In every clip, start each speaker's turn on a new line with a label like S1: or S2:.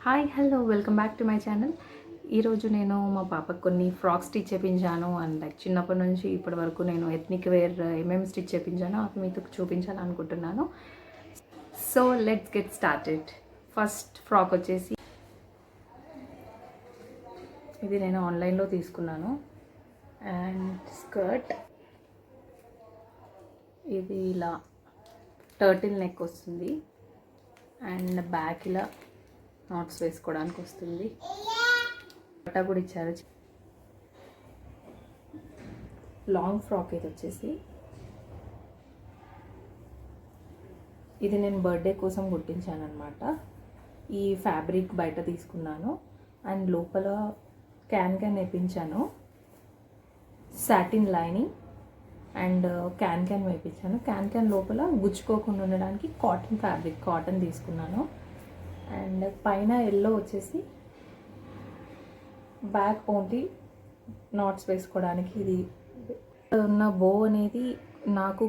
S1: Hi hello welcome back to my channel. ఈరోజు నేను మా పాపకు కొన్ని ఫ్రాక్స్ స్టిచ్ చేయించాను. అండ్ లైక్ చిన్నప్పటి నుంచి ఇప్పటి వరకు నేను ఎథ్నిక్ వేర్ ఏమేమి స్టిచ్ చేయించానో అవి మీతో చూపించాలనుకుంటున్నాను. So let's get started. First frock వచ్చేసి ఇది నేను ఆన్లైన్లో తీసుకున్నాను. అండ్ స్కర్ట్ ఇది ఇలా టర్టిల్ నెక్ వస్తుంది. అండ్ బ్యాక్ ఇలా నాట్స్ వేసుకోవడానికి వస్తుంది. బట్ట కూడా ఇచ్చారు. లాంగ్ ఫ్రాక్ ఇది వచ్చేసి ఇది నేను బర్త్డే కోసం కుట్టించాను అనమాట. ఈ ఫ్యాబ్రిక్ బయట తీసుకున్నాను అండ్ లోపల క్యాన్ వేయించాను. సాటిన్ లైనింగ్ అండ్ క్యాన్ వేయించాను. క్యాన్ లోపల గుచ్చుకోకుండా ఉండడానికి కాటన్ ఫ్యాబ్రిక్ కాటన్ తీసుకున్నాను. అండ్ పైన ఎల్లో వచ్చేసి బ్యాక్ ఓన్లీ నాట్స్ వేసుకోవడానికి. ఇది ఉన్న బో అనేది నాకు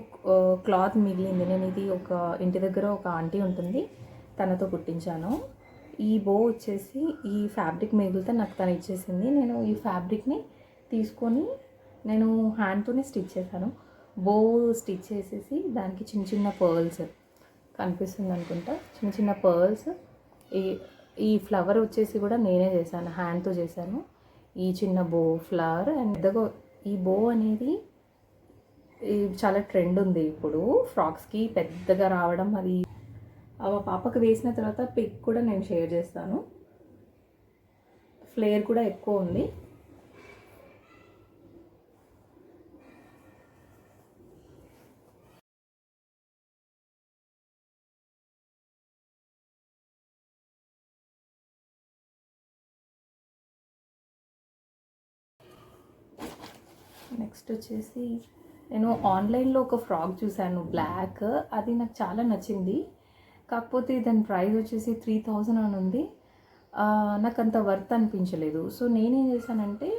S1: క్లాత్ మిగిలింది. నేను ఇది ఒక ఇంటి దగ్గర ఒక ఆంటీ ఉంటుంది, తనతో కుట్టించాను. ఈ బో వచ్చేసి ఈ ఫ్యాబ్రిక్ మిగిలితే నాకు తను ఇచ్చేసింది. నేను ఈ ఫ్యాబ్రిక్ని తీసుకొని నేను హ్యాండ్తోనే స్టిచ్ చేశాను. బో స్టిచ్ చేసేసి దానికి చిన్న చిన్న పర్ల్స్ కనిపిస్తుంది అనుకుంటా, చిన్న చిన్న పర్ల్స్. ఈ ఫ్లవర్ వచ్చేసి కూడా నేనే చేశాను, హ్యాండ్తో చేశాను. ఈ చిన్న బో ఫ్లవర్ అండ్ పెద్దగా ఈ బో అనేది చాలా ట్రెండ్ ఉంది ఇప్పుడు ఫ్రాక్స్కి పెద్దగా రావడం. అది మా పాపకు వేసిన తర్వాత పిక్ కూడా నేను షేర్ చేస్తాను. ఫ్లేర్ కూడా ఎక్కువ ఉంది. నెక్స్ట్ వచ్చేసి నేను ఆన్లైన్లో ఒక ఫ్రాక్ చూశాను బ్లాక్. అది నాకు చాలా నచ్చింది. కాకపోతే దాని ప్రైస్ వచ్చేసి 3000 అని ఉంది. నాకు అంత వర్త్ అనిపించలేదు. సో నేనేం చేశానంటే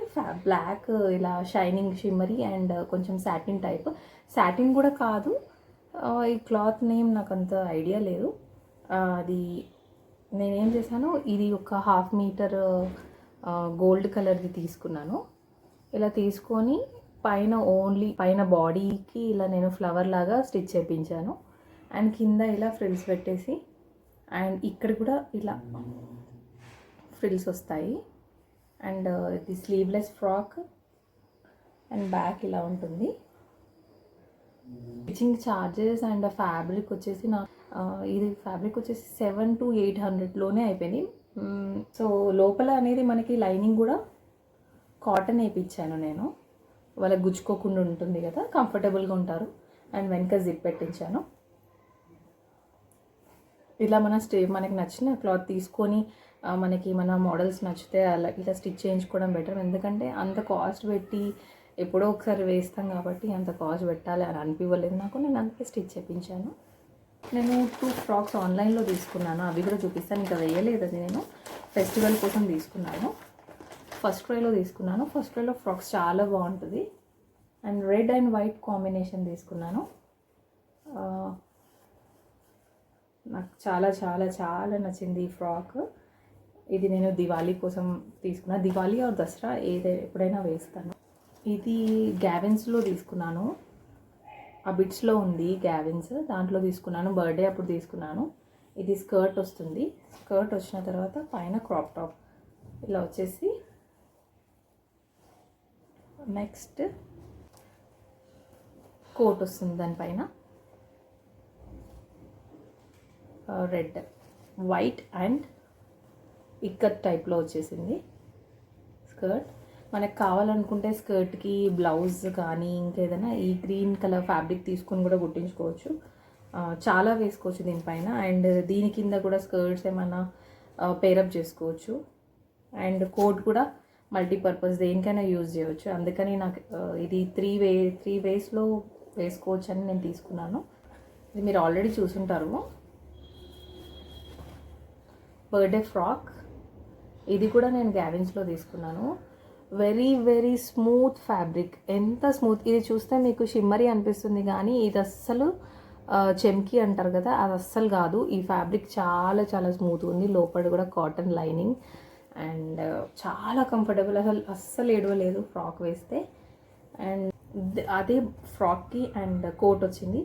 S1: బ్లాక్ ఇలా షైనింగ్ షిమ్మరీ అండ్ కొంచెం సాటిన్ టైప్. సాటిన్ కూడా కాదు, ఈ క్లాత్ నేమ్ నాకు అంత ఐడియా లేదు. అది నేనేం చేశాను, ఇది ఒక 1/2 మీటర్ గోల్డ్ కలర్ది తీసుకున్నాను. ఇలా తీసుకొని పైన బాడీకి ఇలా నేను ఫ్లవర్ లాగా స్టిచ్ చేయించాను. అండ్ కింద ఇలా ఫ్రిల్స్ పెట్టేసి అండ్ ఇక్కడ కూడా ఇలా ఫ్రిల్స్ వస్తాయి. అండ్ ఇది స్లీవ్లెస్ ఫ్రాక్ అండ్ బ్యాక్ ఇలా ఉంటుంది. స్టిచ్చింగ్ ఛార్జెస్ అండ్ ఫ్యాబ్రిక్ వచ్చేసి ఇది ఫ్యాబ్రిక్ వచ్చేసి 700 to 800లోనే అయిపోయింది. సో లోపల అనేది మనకి లైనింగ్ కూడా కాటన్ వేయించాను నేను, వాళ్ళకి గుచ్చుకోకుండా ఉంటుంది కదా, కంఫర్టబుల్గా ఉంటారు. అండ్ వెనక జిప్ పెట్టించాను. ఇలా మనకి నచ్చిన క్లాత్ తీసుకొని మనకి మన మోడల్స్ నచ్చితే అలా ఇలా స్టిచ్ చేయించుకోవడం బెటర్. ఎందుకంటే అంత కాస్ట్ పెట్టి ఎప్పుడో ఒకసారి వేస్తాం కాబట్టి అంత కాస్ట్ పెట్టాలి అని అనిపించలేదు నాకు. నేను అందుకే స్టిచ్ చేయించాను. నేను 2 ఫ్రాక్స్ ఆన్లైన్లో తీసుకున్నాను, అవి కూడా చూపిస్తాను. ఇంకా వేయలేదు, అది నేను ఫెస్టివల్ కోసం తీసుకున్నాను. ఫస్ట్ క్రైలో తీసుకున్నాను. ఫస్ట్ క్రైలో ఫ్రాక్స్ చాలా బాగుంటుంది. And red and white combination తీసుకున్నాను. నాకు చాలా చాలా చాలా నచ్చింది ఈ ఫ్రాక్. ఇది నేను దివాళీ కోసం తీసుకున్నాను. దివాళీ ఆర్ దసరా ఎప్పుడైనా వేస్తాను. ఇది గ్యావెన్స్లో తీసుకున్నాను, ఆ బిట్స్లో ఉంది గ్యావెన్స్, దాంట్లో తీసుకున్నాను. బర్త్డే అప్పుడు తీసుకున్నాను. ఇది స్కర్ట్ వస్తుంది. స్కర్ట్ వచ్చిన తర్వాత పైన క్రాప్ టాప్ ఇలా వచ్చేసి, నెక్స్ట్ కోట్ వస్తుంది. దానిపైన రెడ్ వైట్ అండ్ ఇక్కత్ టైప్లో వచ్చేసింది స్కర్ట్. మనకు కావాలనుకుంటే స్కర్ట్కి బ్లౌజ్ కానీ ఇంకేదైనా ఈ గ్రీన్ కలర్ ఫ్యాబ్రిక్ తీసుకొని కూడా కుట్టించుకోవచ్చు. చాలా వేసుకోవచ్చు దీనిపైన. అండ్ దీని కింద కూడా స్కర్ట్స్ ఏమైనా పేరప్ చేసుకోవచ్చు. అండ్ కోట్ కూడా మల్టీపర్పస్ దేనికైనా యూజ్ చేయవచ్చు. అందుకని నాకు ఇది 3 వేస్లో వేసుకోవచ్చు అని నేను తీసుకున్నాను. ఇది మీరు ఆల్రెడీ చూసుంటారు. బర్త్డే ఫ్రాక్ ఇది కూడా నేను గ్యావెన్స్లో తీసుకున్నాను. వెరీ వెరీ స్మూత్ ఫ్యాబ్రిక్, ఎంత స్మూత్. ఇది చూస్తే మీకు షిమ్మరీ అనిపిస్తుంది కానీ ఇది అస్సలు చెమ్కి అంటారు కదా, అది అస్సలు కాదు. ఈ ఫ్యాబ్రిక్ చాలా చాలా స్మూత్ ఉంది, లోపల కూడా కాటన్ లైనింగ్ అండ్ చాలా కంఫర్టబుల్, అస్సలు ఏడవలేదు ఫ్రాక్ వేస్తే. అండ్ అదే ఫ్రాక్కి అండ్ కోట్ వచ్చింది,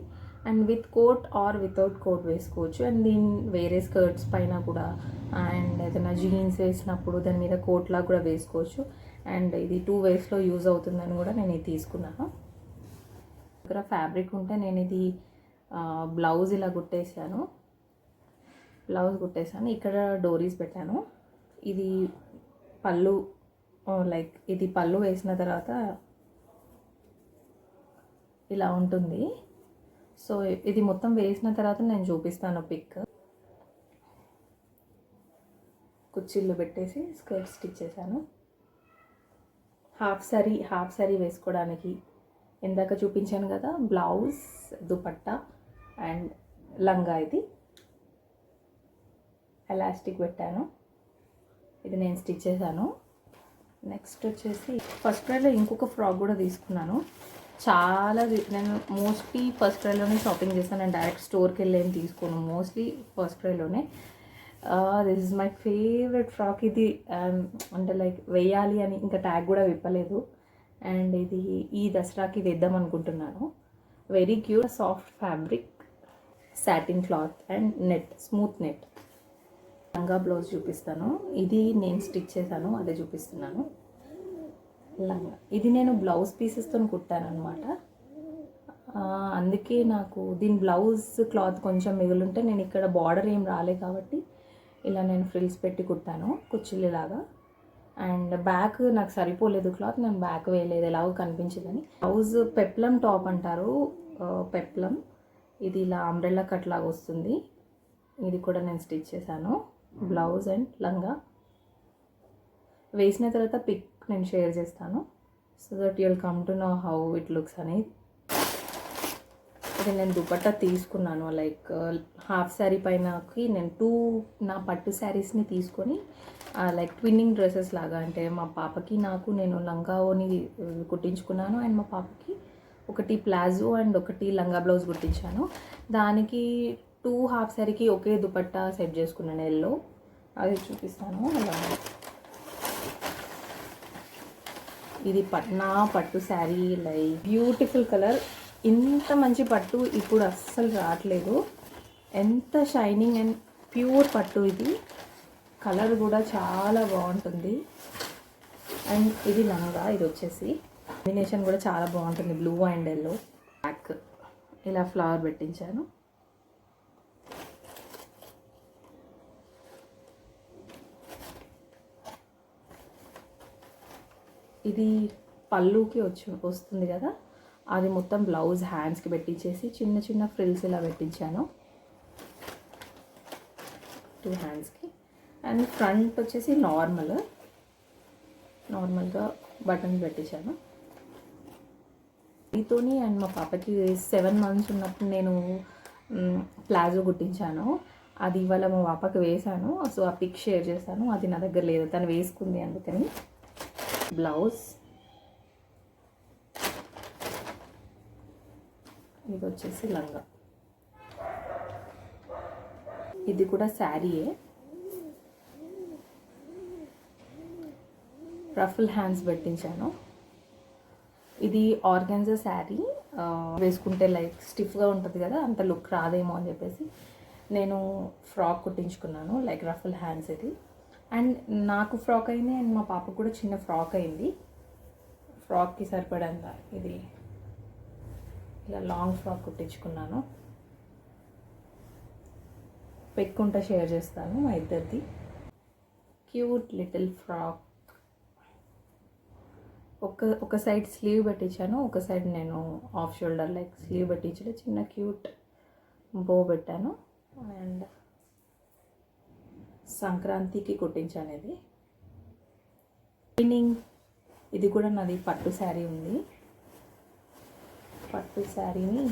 S1: and with coat or without coat వేసుకోవచ్చు. అండ్ దీని వేరే స్కర్ట్స్ పైన కూడా అండ్ ఏదైనా జీన్స్ వేసినప్పుడు దాని మీద కోట్లా కూడా వేసుకోవచ్చు. అండ్ ఇది 2 వేస్లో యూజ్ అవుతుందని కూడా నేను ఇది తీసుకున్నాను. దగ్గర ఫ్యాబ్రిక్ ఉంటే నేను ఇది బ్లౌజ్ ఇలా కుట్టేసాను, ఇక్కడ డోరీస్ పెట్టాను. ఇది పళ్ళు, లైక్ ఇది పళ్ళు వేసిన తర్వాత ఇలా ఉంటుంది. సో ఇది మొత్తం వేసిన తర్వాత నేను చూపిస్తాను పిక్. కుచ్చిళ్ళు పెట్టేసి స్కర్ట్ స్టిచ్ చేశాను. హాఫ్ సారీ వేసుకోవడానికి ఇందాక చూపించాను కదా, బ్లౌజ్, దుపట్టా అండ్ లంగా. ఇది ఎలాస్టిక్ పెట్టాను, ఇది నేను స్టిచ్ చేశాను. నెక్స్ట్ వచ్చేసి ఫస్ట్ క్రైలో ఇంకొక ఫ్రాక్ కూడా తీసుకున్నాను. నేను మోస్ట్లీ ఫస్ట్ క్రైలోనే షాపింగ్ చేస్తాను, నేను డైరెక్ట్ స్టోర్కి వెళ్ళి ఏం తీసుకోను, మోస్ట్లీ ఫస్ట్ క్రైలోనే. This is my favourite frock. ఇది అంటే లైక్ వేయాలి అని ఇంకా ట్యాగ్ కూడా విప్పలేదు, అండ్ ఇది ఈ దసరాకి వేద్దాం అనుకుంటున్నాను. Very cute, soft fabric, satin cloth and net, smooth net. లంగా బ్లౌజ్ చూపిస్తాను, ఇది నేను స్టిచ్ చేశాను, అదే చూపిస్తున్నాను. లంగా ఇది నేను బ్లౌజ్ పీసెస్తో కుట్టాను అనమాట. అందుకే నాకు దీని బ్లౌజ్ క్లాత్ కొంచెం మిగులుంటే నేను ఇక్కడ బార్డర్ ఏం రాలే కాబట్టి ఇలా నేను ఫ్రిల్స్ పెట్టి కుట్టాను కుచ్చిళ్ళలాగా. అండ్ బ్యాక్ నాకు సరిపోలేదు క్లాత్, నేను బ్యాక్ వేయలేదు, ఎలాగో కనిపించదని. బ్లౌజ్ పెప్లం టాప్ అంటారు, పెప్లం. ఇది ఇలా అంబ్రెల్లా కట్ లాగా వస్తుంది, ఇది కూడా నేను స్టిచ్ చేశాను. బ్లౌజ్ అండ్ లంగా వేసిన తర్వాత పిక్ నేను షేర్ చేస్తాను, so that you'll come to know how it looks అనేది. ఇది నేను దుపట్టా తీసుకున్నాను, లైక్ హాఫ్ శారీ పైనకి నేను నా పట్టు శారీస్ని తీసుకొని లైక్ ట్విన్నింగ్ డ్రెస్సెస్ లాగా, అంటే మా పాపకి నాకు నేను లంగా ఓని కుట్టించుకున్నాను, అండ్ మా పాపకి ఒకటి ప్లాజో అండ్ ఒకటి లంగా బ్లౌజ్ కుట్టించాను. దానికి 2 హాఫ్ శారీకి ఒకే దుపట్టా సెట్ చేసుకున్నాను ఎల్లో, అది చూపిస్తాను. అలా ఇది పట్టు శారీ, లైక్ బ్యూటిఫుల్ కలర్. ఇంత మంచి పట్టు ఇప్పుడు అస్సలు రావట్లేదు, ఎంత షైనింగ్ అండ్ ప్యూర్ పట్టు. ఇది కలర్ కూడా చాలా బాగుంటుంది. అండ్ ఇది లంగా, ఇది వచ్చేసి కాంబినేషన్ కూడా చాలా బాగుంటుంది, బ్లూ అండ్ ఎల్లో. బ్యాక్ ఇలా ఫ్లవర్ పెట్టించాను. ఇది పళ్ళుకి వస్తుంది కదా, అది మొత్తం బ్లౌజ్ హ్యాండ్స్కి పెట్టించేసి చిన్న చిన్న ఫ్రిల్స్ ఇలా పెట్టించాను 2 హ్యాండ్స్కి. అండ్ ఫ్రంట్ వచ్చేసి నార్మల్గా బటన్స్ పెట్టించాను. దీంతోని అండ్ మా పాపకి 7 months ఉన్నప్పుడు నేను ప్లాజో కుట్టించాను, అది ఇవాళ మా పాపకి వేశాను, సో ఆ పిక్ షేర్ చేశాను. అది నా దగ్గర లేదు, తను వేసుకుంది అందుకని. బ్లౌజ్ ఇది వచ్చేసి లంగా, ఇది కూడా శారీయే, రఫుల్ హ్యాండ్స్ పెట్టించాను. ఇది ఆర్గాన్జా శారీ, వేసుకుంటే లైక్ స్టిఫ్గా ఉంటుంది కదా, అంత లుక్ రాదేమో అని చెప్పేసి నేను ఫ్రాక్ కుట్టించుకున్నాను, లైక్ రఫుల్ హ్యాండ్స్. ఇది అండ్ నాకు ఫ్రాక్ అయింది, అండ్ మా పాపకు కూడా చిన్న ఫ్రాక్ అయింది, ఫ్రాక్కి సరిపడంత. ఇది ఇలా లాంగ్ ఫ్రాక్ కుట్టించుకున్నాను, పిక్ ఉంటే షేర్ చేస్తాను మా ఇద్దరిది. Cute little frock. ఒక సైడ్ స్లీవ్ పెట్టించాను, ఒక సైడ్ నేను ఆఫ్ షోల్డర్ లైక్ స్లీవ్ పెట్టించడం, చిన్న క్యూట్ బో పెట్టాను. అండ్ సంక్రాంతికి కుట్టించాను ఇది. లైనింగ్ ఇది కూడా నాది పట్టు శారీ ఉంది, పట్టు శారీని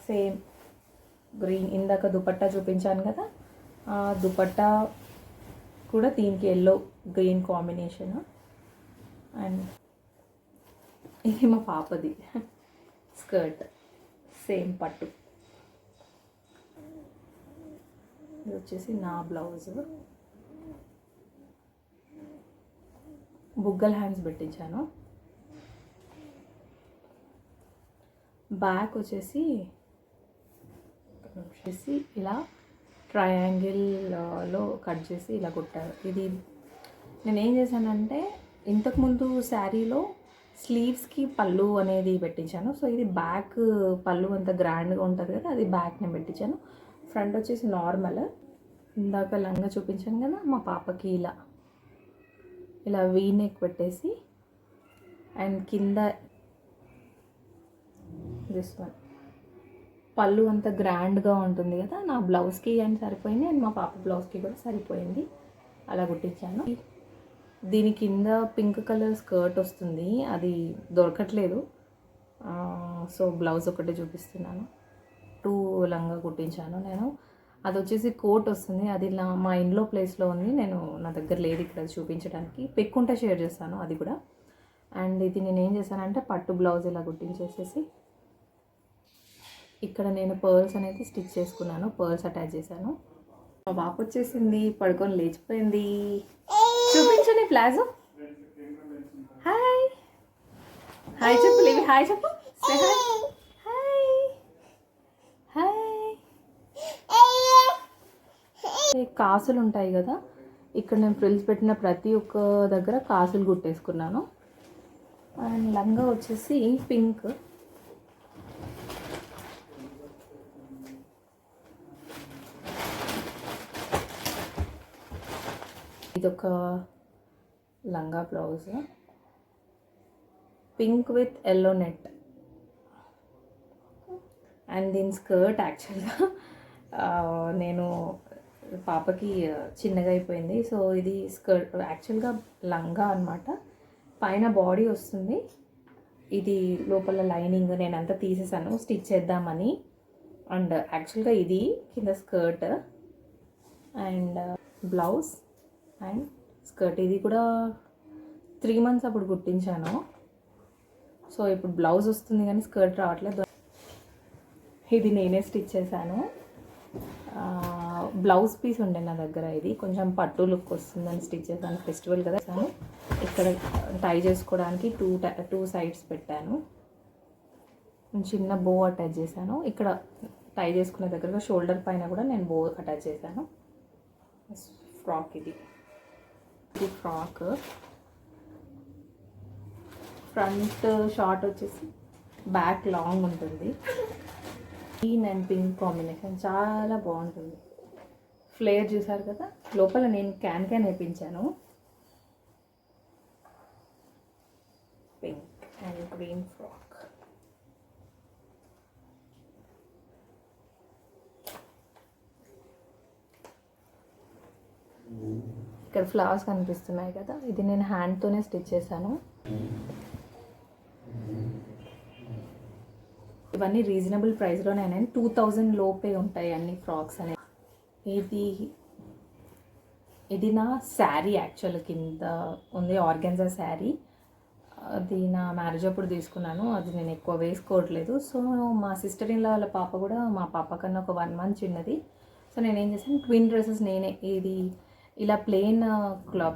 S1: సేమ్ గ్రీన్, ఇందాక దుపట్టా చూపించాను కదా, ఆ దుపట్టా కూడా దీనికి ఎల్లో గ్రీన్ కాంబినేషన్. అండ్ ఇది మా పాపది స్కర్ట్, సేమ్ పట్టు. ఇది వచ్చేసి నా బ్లౌజ్. బుగ్గల్ హ్యాండ్స్ పెట్టించాను. బ్యాక్ వచ్చేసి ఇలా ట్రయాంగిల్లో కట్ చేసి ఇలా కుట్టారు. ఇది నేను ఏం చేశానంటే ఇంతకుముందు శారీలో స్లీవ్స్కి పళ్ళు అనేది పెట్టించాను. సో ఇది బ్యాక్ పళ్ళు అంత గ్రాండ్గా ఉంటుంది కదా, అది బ్యాక్ నేను పెట్టించాను. ఫ్రంట్ వచ్చేసి నార్మల్. ఇందాక లంగా చూపించాను కదా, మా పాపకి ఇలా వీ నెక్ పెట్టేసి అండ్ కింద దిస్ వన్ పళ్ళు అంత గ్రాండ్గా ఉంటుంది కదా, నా బ్లౌజ్కి అండ్ సరిపోయింది అండ్ మా పాప బ్లౌజ్కి కూడా సరిపోయింది. అలా కుట్టించాను. దీని కింద పింక్ కలర్ స్కర్ట్ వస్తుంది, అది దొరకట్లేదు. సో బ్లౌజ్ ఒకటే చూపిస్తున్నాను. 2 లంగా కుట్టించాను నేను. అది వచ్చేసి కోట్ వస్తుంది, అది మా ఇంట్లో ప్లేస్లో ఉంది, నేను నా దగ్గర లేదు ఇక్కడ చూపించడానికి. పిక్ ఉంటే షేర్ చేస్తాను అది కూడా. అండ్ ఇది నేను ఏం చేశానంటే పట్టు బ్లౌజ్ ఇలా కుట్టించేసేసి ఇక్కడ నేను పర్ల్స్ అనేది స్టిచ్ చేసుకున్నాను, పర్ల్స్ అటాచ్ చేశాను. మా బాబు వచ్చేసింది, పడుకొని లేచిపోయింది. చూపించండి ప్లాజో. హాయ్ హాయ్ చెప్పు, లేవి హాయ్ చెప్పు. Hi hi. కాసులు ఉంటాయి కదా, ఇక్కడ నేను ఫ్రిల్స్ పెట్టిన ప్రతి ఒక్క దగ్గర కాసులు కుట్టేసుకున్నాను. అండ్ లంగా వచ్చేసి పింక్. ఇదొక లంగా blouse, pink with yellow net. And దీని స్కర్ట్ యాక్చువల్గా నేను పాపకి చిన్నగా అయిపోయింది. సో ఇది స్కర్ట్ యాక్చువల్గా లంగా అనమాట. పైన బాడీ వస్తుంది, ఇది లోపల లైనింగ్ నేనంతా తీసేసాను స్టిచ్ చేద్దామని. అండ్ యాక్చువల్గా ఇది కింద skirt and blouse and skirt. ఇది కూడా 3 months అప్పుడు కుట్టించాను. సో ఇప్పుడు బ్లౌజ్ వస్తుంది కానీ స్కర్ట్ రావట్లేదు. ఇది నేనే స్టిచ్ చేశాను. బ్లౌజ్ పీస్ ఉండే నా దగ్గర, ఇది కొంచెం పట్టు లుక్ వస్తుందని స్టిచ్ చేశాను. ఫెస్టివల్ కదా, ఇక్కడ టై చేసుకోవడానికి 2 sides పెట్టాను. చిన్న బో అటాచ్ చేశాను. ఇక్కడ టై చేసుకునే దగ్గరగా షోల్డర్ పైన కూడా నేను బో అటాచ్ చేశాను. ఫ్రాక్ ఇది ఫ్రాక్. ఫ్రంట్ షార్ట్ వచ్చేసి బ్యాక్ లాంగ్ ఉంటుంది. గ్రీన్ అండ్ పింక్ కాంబినేషన్ చాలా బాగుంటుంది. ఫ్లేర్ చూసారు కదా, లోపల నేను క్యాన్ వేయించాను. Pink and green frock. ఇక్కడ ఫ్లవర్స్ కనిపిస్తున్నాయి కదా, ఇది నేను హ్యాండ్తోనే స్టిచ్ చేశాను. ఇవన్నీ రీజనబుల్ ప్రైస్లోనే 2000 లోపే ఉంటాయి అన్ని ఫ్రాక్స్ అనేవి. ఇది నా శారీ యాక్చువల్ కింద ఉంది, ఆర్గాన్జా శారీ. అది నా మ్యారేజ్ అప్పుడు తీసుకున్నాను, అది నేను ఎక్కువ వేసుకోవట్లేదు. సో మా సిస్టర్ ఇన్ లా వాళ్ళ పాప కూడా మా పాప కన్నా ఒక 1 month చిన్నది. సో నేనేం చేశాను, ట్విన్ డ్రెస్సెస్ నేనే ఇది ఇలా ప్లెయిన్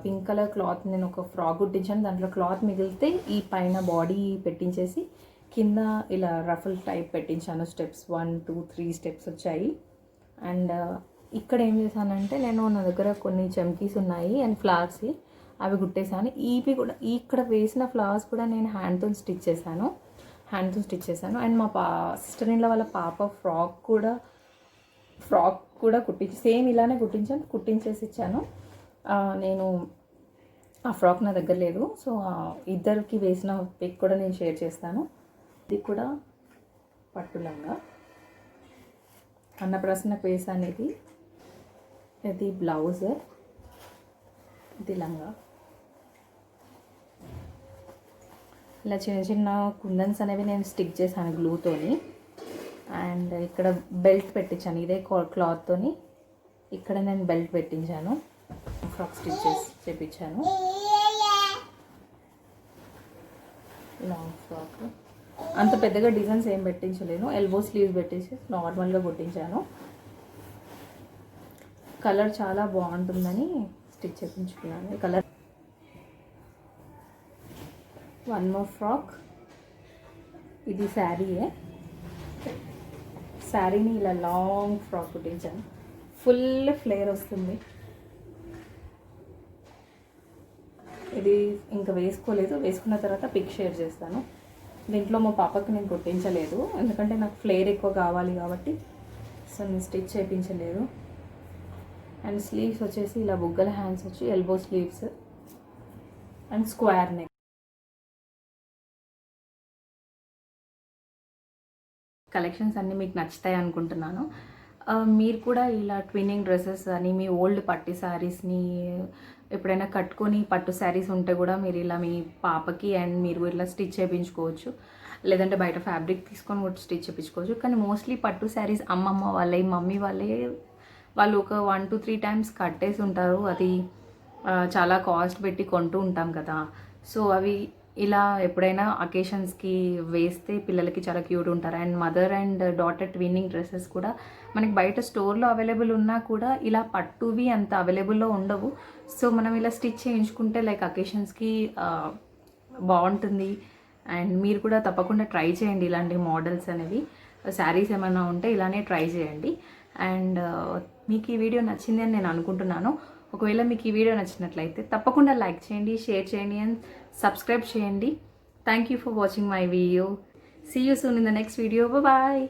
S1: పింక్ కలర్ క్లాత్ నేను ఒక ఫ్రాక్ కుట్టించాను. దాంట్లో క్లాత్ మిగిలితే ఈ పైన బాడీ పెట్టించేసి కింద ఇలా రఫల్ టైప్ పెట్టించాను. స్టెప్స్ 1 2 3 స్టెప్స్ వచ్చాయి. అండ్ ఇక్కడ ఏం చేశానంటే నేను నా దగ్గర కొన్ని చమ్కీస్ ఉన్నాయి అండ్ ఫ్లవర్స్, అవి కుట్టేశాను. ఇవి కూడా ఇక్కడ వేసిన ఫ్లవర్స్ కూడా నేను హ్యాండ్తో స్టిచ్ చేశాను. అండ్ మా సిస్టర్ ఇన్ లా వాళ్ళ పాప ఫ్రాక్ కూడా కుట్టించి సేమ్ ఇలానే కుట్టించేసి ఇచ్చాను. నేను ఆ ఫ్రాక్ నా దగ్గర లేదు, సో ఇద్దరికి వేసిన పిక్ కూడా నేను షేర్ చేస్తాను. ఇది కూడా పట్టు లంగా, అన్నప్రాసనకు వేసాను. ఇది బ్లౌజ్, ఇది లంగా. ఇలా చిన్న చిన్న కుందన్స్ అనేవి నేను స్టిక్ చేశాను గ్లూతోని. అండ్ ఇక్కడ బెల్ట్ పెట్టించాను, ఇదే క్లాత్తోని ఇక్కడ నేను బెల్ట్ పెట్టించాను. ఫ్రాక్ స్టిచ్ చేపించాను. లాంగ్ ఫ్రాక్ అంత పెద్దగా డిజైన్స్ ఏం పెట్టించలేను, ఎల్బో స్లీవ్స్ పెట్టేసి నార్మల్గా కుట్టించాను. కలర్ చాలా బాగుంటుందని స్టిచ్ చేయించుకున్నాను. ఈ కలర్. One more frock. ఇది శారీయే. శారీని ఇలా లాంగ్ ఫ్రాక్ కుట్టించాను. ఫుల్ ఫ్లేర్ వస్తుంది. ఇది ఇంకా వేసుకోలేదు, వేసుకున్న తర్వాత పిక్ షేర్ చేస్తాను. దీంట్లో మా పాపకి నేను కుట్టించలేదు, ఎందుకంటే నాకు ఫ్లేర్ ఎక్కువ కావాలి కాబట్టి. సో నేను స్టిచ్ చేయించలేదు. అండ్ స్లీవ్స్ వచ్చేసి ఇలా బుగ్గల హ్యాండ్స్ వచ్చి elbow sleeves and square neck. Collections అన్నీ మీకు నచ్చుతాయి అనుకుంటున్నాను. మీరు కూడా ఇలా ట్విన్నింగ్ డ్రెస్సెస్ అని మీ ఓల్డ్ పట్టు శారీస్ని ఎప్పుడైనా కట్టుకొని పట్టు శారీస్ ఉంటే కూడా మీరు ఇలా మీ పాపకి అండ్ మీరు ఇలా స్టిచ్ చేయించుకోవచ్చు. లేదంటే బయట ఫ్యాబ్రిక్ తీసుకొని కూడా స్టిచ్ చేయించుకోవచ్చు. కానీ మోస్ట్లీ పట్టు శారీస్ అమ్మమ్మ వాళ్ళే, మమ్మీ వాళ్ళే, వాళ్ళు ఒక 1 to 3 times కట్టేసి ఉంటారు. అది చాలా కాస్ట్ పెట్టి కొంటూ ఉంటాం కదా. సో అవి ఇలా ఎప్పుడైనా అకేషన్స్కి వేస్తే పిల్లలకి చాలా క్యూట్ ఉంటారు. And mother and daughter twinning dresses కూడా మనకి బయట స్టోర్లో అవైలబుల్ ఉన్నా కూడా ఇలా పట్టువి అంత అవైలబుల్లో ఉండవు. సో మనం ఇలా స్టిచ్ చేయించుకుంటే లైక్ అకేషన్స్కి బాగుంటుంది. అండ్ మీరు కూడా తప్పకుండా ట్రై చేయండి ఇలాంటి మోడల్స్ అనేవి. శారీస్ ఏమైనా ఉంటే ఇలానే ట్రై చేయండి. అండ్ మీకు ఈ వీడియో నచ్చింది అని నేను అనుకుంటున్నాను. ఒకవేళ మీకు ఈ వీడియో నచ్చినట్లయితే తప్పకుండా లైక్ చేయండి, షేర్ చేయండి అండ్ సబ్స్క్రైబ్ చేయండి. Thank you for watching my video. See you soon in the next video. Bye.